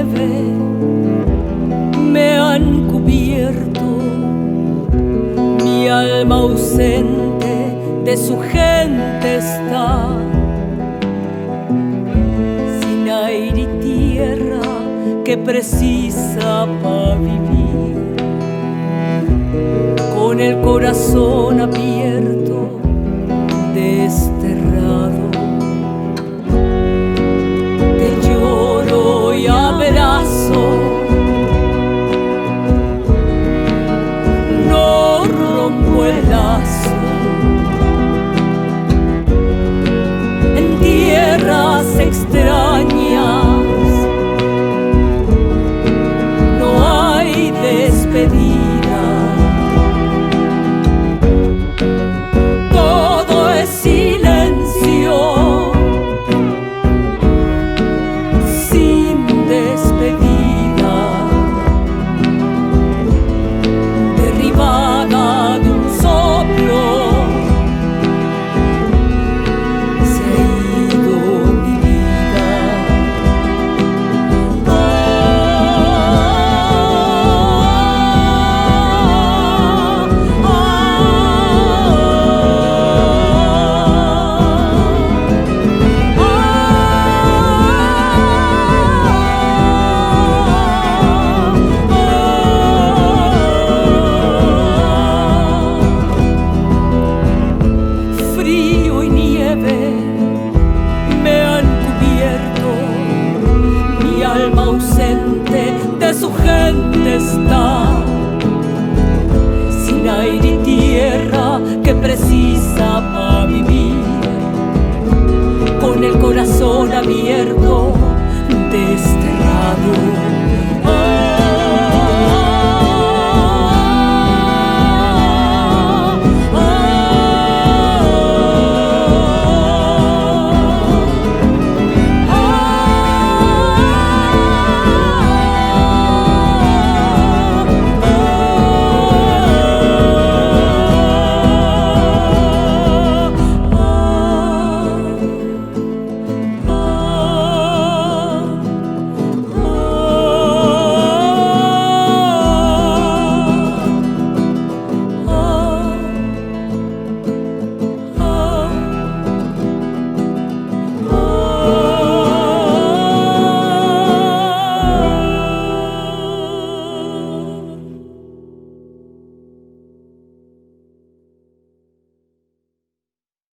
nieve me han cubierto, mi alma ausente de su gente está, sin aire y tierra que precisa para vivir, con el corazón abierto, desterrado. Te lloro y abrazo, no rompo el lazo. En tierras extrañas no hay despedida. De su gente está, sin aire y tierra que precisa para vivir, con el corazón abierto, desterrado.